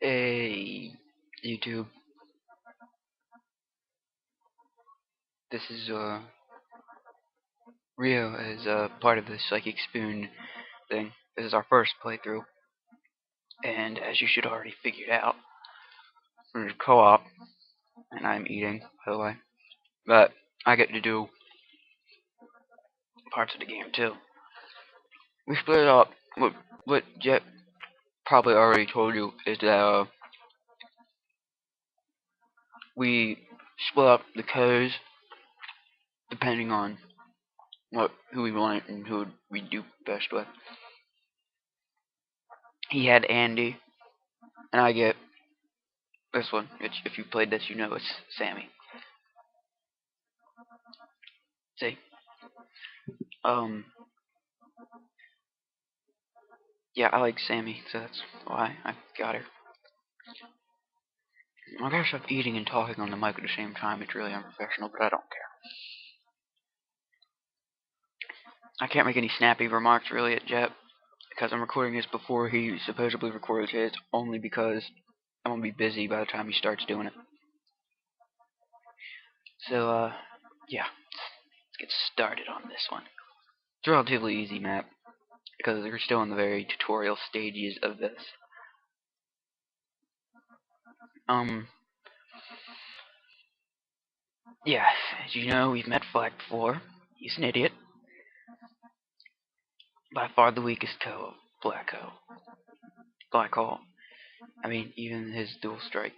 Hey, YouTube. This is Rio as part of the Psychic Spoon thing. This is our first playthrough, and as you should already figured out, we're co-op, and I'm eating, by the way. But I get to do parts of the game too. We split it up. What Jet probably already told you is that we split up the codes depending on who we want and who we do best with. He had Andy, and I get this one. If you played this, you know it's Sammy. See? Um, yeah, I like Sammy, so that's why I got her. I gotta stop eating and talking on the mic at the same time. It's really unprofessional, but I don't care. I can't make any snappy remarks really at Jet because I'm recording this before he supposedly records his, only because I'm gonna be busy by the time he starts doing it. So, yeah, let's get started on this one. It's a relatively easy map because we're still in the very tutorial stages of this. Yeah, as you know, we've met Flag before. He's an idiot. By far the weakest Black Hole. I mean, even his dual strike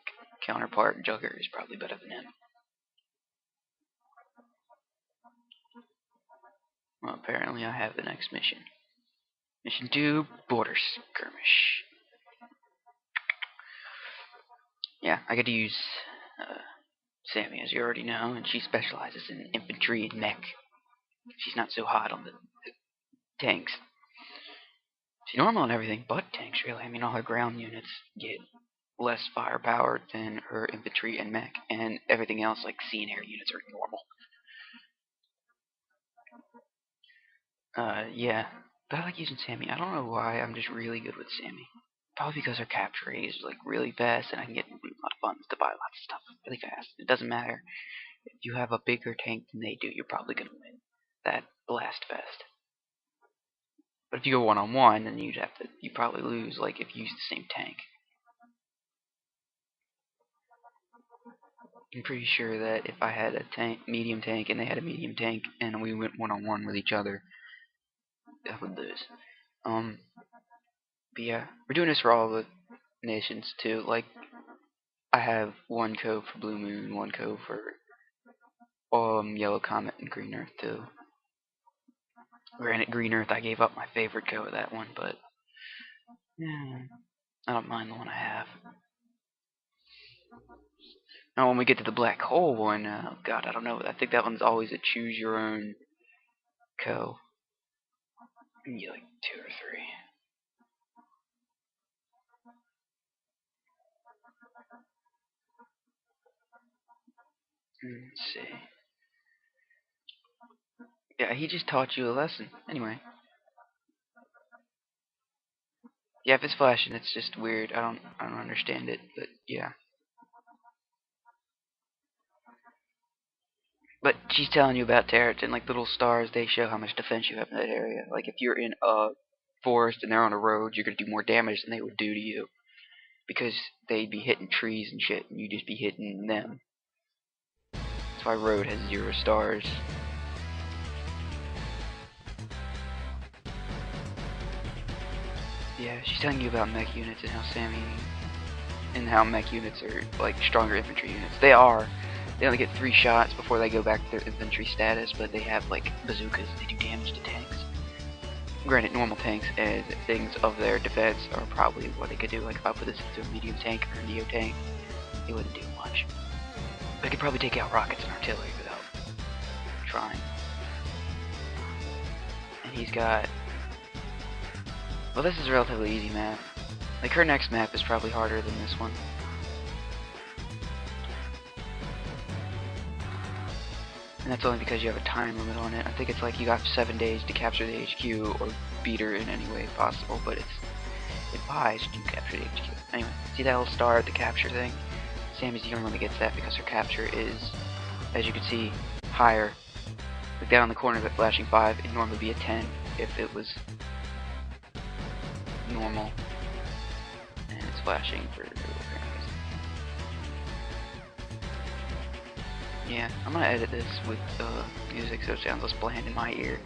counterpart, Jugger, is probably better than him. Well, apparently I have the next mission. Mission 2, Border Skirmish. Yeah, I get to use Sami, as you already know, and she specializes in infantry and mech. She's not so hot on the tanks. She's normal on everything but tanks, really. I mean, all her ground units get less firepower than her infantry and mech, and everything else, like sea and air units, are normal. Yeah. But I like using Sami. I don't know why, I'm just really good with Sami. Probably because her capture rate is like really fast, and I can get a lot of funds to buy lots of stuff really fast. It doesn't matter if you have a bigger tank than they do, you're probably gonna win that blast fest. But if you go one-on-one, then you probably lose. Like if you use the same tank. I'm pretty sure that if I had a medium tank, and they had a medium tank, and we went one-on-one with each other, I would lose. But yeah, we're doing this for all the nations too. Like I have one code for Blue Moon, one code for Yellow Comet and Green Earth too. Granted, Green Earth, I gave up my favorite code of that one, but yeah, I don't mind the one I have. Now, when we get to the black hole one, oh god, I don't know. I think that one's always a choose your own co. You get like 2 or 3. Let's see. Yeah, he just taught you a lesson. Anyway. Yeah, if it's flashing, it's just weird. I don't understand it, but yeah. But she's telling you about turrets, and like little stars, they show how much defense you have in that area. Like if you're in a forest and they're on a road, you're gonna do more damage than they would do to you, because they'd be hitting trees and shit, and you'd just be hitting them. That's why road has 0 stars. Yeah, she's telling you about mech units and how mech units are like stronger infantry units. They are. They only get 3 shots before they go back to their infantry status, but they have like bazookas. They do damage to tanks. Granted, normal tanks and things of their defense are probably what they could do. Like if I put this into a medium tank or a neo tank, it wouldn't do much. They could probably take out rockets and artillery without trying. And he's got... Well, this is a relatively easy map. Like her next map is probably harder than this one. And that's only because you have a time limit on it. I think it's like you got 7 days to capture the HQ or beat her in any way possible, but it buys to capture the HQ. Anyway, see that little star at the capture thing? Sammy's the only one that gets that because her capture is, as you can see, higher. Like down in the corner of the flashing 5, it'd normally be a 10 if it was normal. And it's flashing for apparent reason. Yeah, I'm gonna edit this with music so it sounds less bland in my ear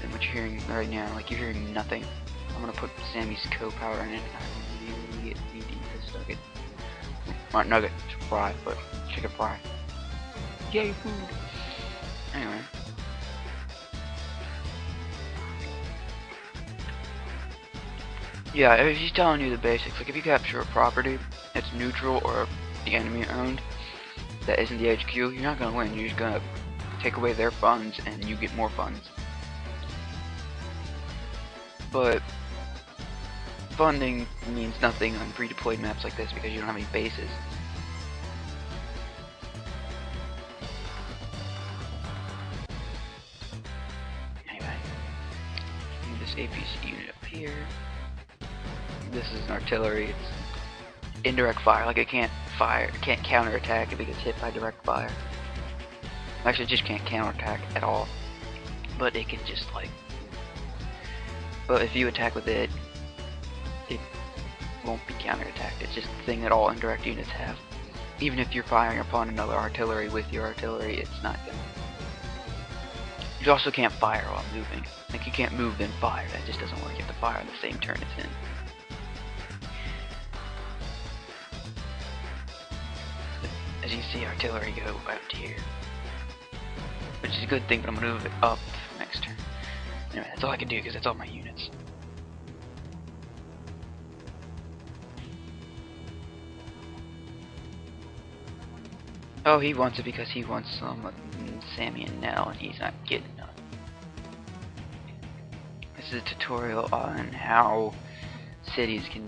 than what you're hearing right now. Like, you're hearing nothing. I'm gonna put Sammy's co-power in it. I really need to eat this nugget. Not nugget, it's fry, but chicken fry. Yay, food! Anyway. Yeah, if he's telling you the basics, like if you capture a property that's neutral or the enemy owned, that isn't the HQ, you're not gonna win. You're just gonna take away their funds and you get more funds. But funding means nothing on pre-deployed maps like this because you don't have any bases. Anyway, move this APC unit up here. This is an artillery. It's indirect fire. Like, it can't fire, it can't counterattack if it gets hit by direct fire. Actually, it just can't counterattack at all. But it can just like. But if you attack with it, it won't be counterattacked. It's just the thing that all indirect units have. Even if you're firing upon another artillery with your artillery, it's not gonna. You also can't fire while moving. Like, you can't move then fire. That just doesn't work. You have to fire on the same turn it's in. As you see, artillery go out here, which is a good thing, but I'm gonna move it up next turn. Anyway, that's all I can do because that's all my units. Oh, he wants it because he wants some Sami and Nell, and he's not getting none. This is a tutorial on how cities can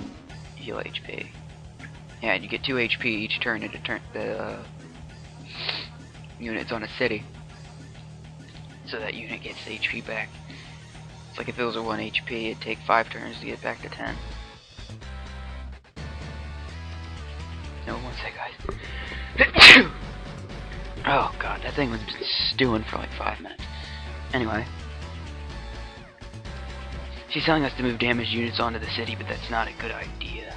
heal HP. Yeah, you get 2 HP each turn to turn the units on a city, so that unit gets HP back. It's like if it was a 1 HP, it'd take 5 turns to get back to 10. No, one sec, guys. Oh god, that thing was stewing for like 5 minutes. Anyway. She's telling us to move damaged units onto the city, but that's not a good idea.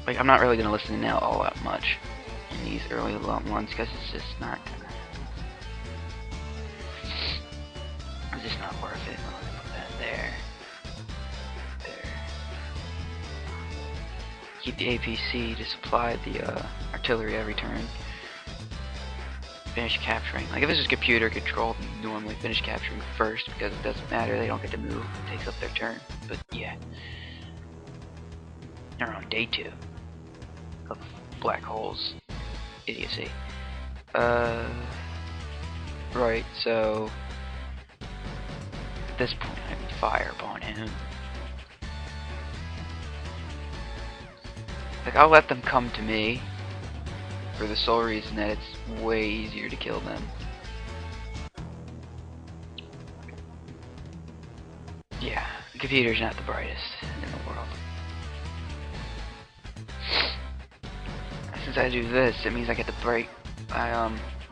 Like, I'm not really going to listen to Nell all that much in these early ones, because it's just not gonna... It's just not worth it. I'm gonna put that there. There. Keep the APC to supply the artillery every turn. Finish capturing. Like, if this is computer controlled, normally finish capturing first because it doesn't matter. They don't get to move. It takes up their turn. But yeah. They're on day 2 of black holes idiocy. Right, so at this point I can fire upon him. Like, I'll let them come to me for the sole reason that it's way easier to kill them. Yeah, the computer's not the brightest in the world. Since I do this, it means I get to break. I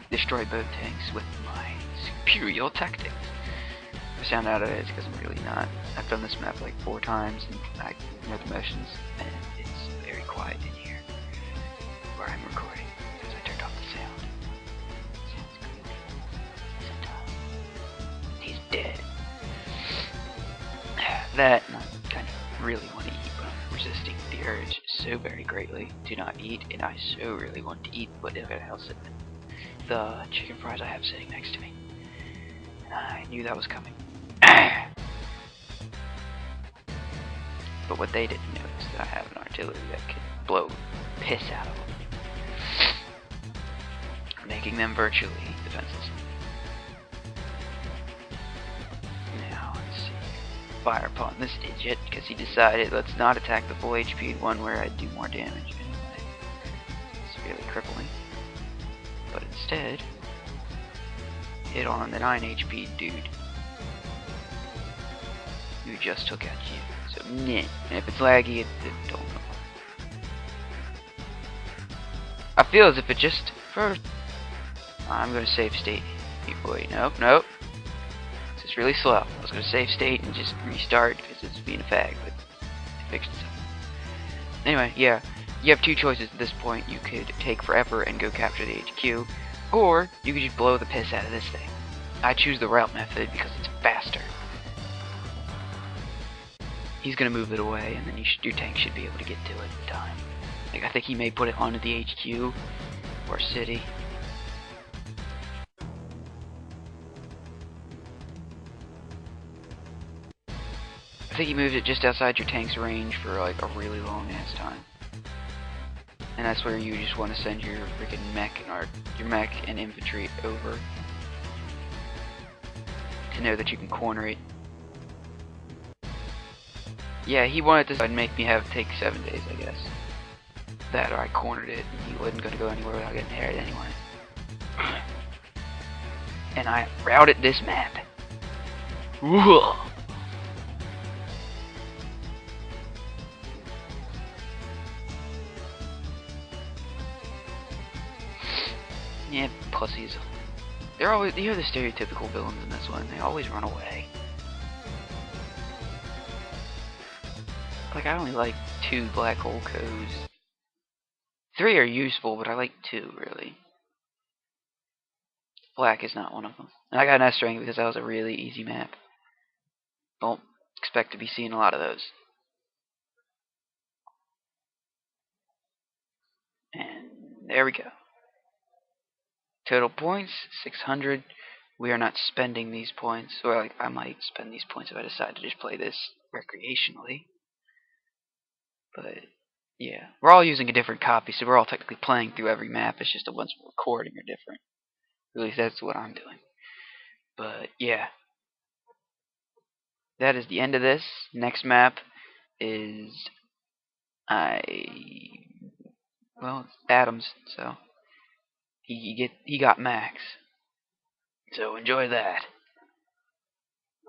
destroy both tanks with my superior tactics. If I sound out of it, it's because I'm really not. I've done this map like 4 times, and I know the missions, and it's very quiet in here where I'm recording because I turned off the sound. Sounds creepy. Yes, it does. He's dead. That, and I kind of really want to eat, but I'm resisting the urge so very greatly to not eat, and I so really want to eat, but look at how the chicken fries I have sitting next to me. And I knew that was coming. But what they didn't know is that I have an artillery that can blow piss out of them, making them virtually defenseless. Now, let's see. Fire upon this idiot, because he decided let's not attack the full HP one where I'd do more damage anyway. It's really crippling. But instead, hit on the 9 HP dude who just took out So, nah. And if it's laggy, it don't know. I feel as if it just first. I'm gonna save state. Wait, nope. It's just really slow. I was gonna save state and just restart because it's being a fag, but it fixed itself. Anyway, yeah, you have two choices at this point. You could take forever and go capture the HQ, or you could just blow the piss out of this thing. I choose the route method because it's faster. He's gonna move it away, and then your tank should be able to get to it in time. Like, I think he may put it onto the HQ or city. I think he moved it just outside your tank's range for like a really long ass time. And that's where you just want to send your freaking mech or your mech and infantry over to know that you can corner it. Yeah, he wanted to make me take 7 days, I guess. That or I cornered it and he wasn't gonna go anywhere without getting hit anyway. And I routed this map. Whoa. Yeah, pussies. They're always, you're the stereotypical villains in this one. They always run away. Like, I only like 2 black hole codes. 3 are useful, but I like 2, really. Black is not one of them. And I got an S rank because that was a really easy map. Don't expect to be seeing a lot of those. And there we go. Total points, 600. We are not spending these points. Or like, I might spend these points if I decide to just play this recreationally. But yeah, we're all using a different copy, so we're all technically playing through every map. It's just the ones we're recording are different. At least that's what I'm doing. But yeah, that is the end of this. Next map is well, it's Adams, so he got Max. So enjoy that.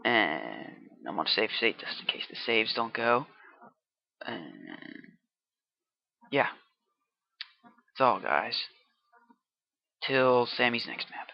And I'm gonna save state just in case the saves don't go. And yeah, that's all, guys. Till Sammy's next map.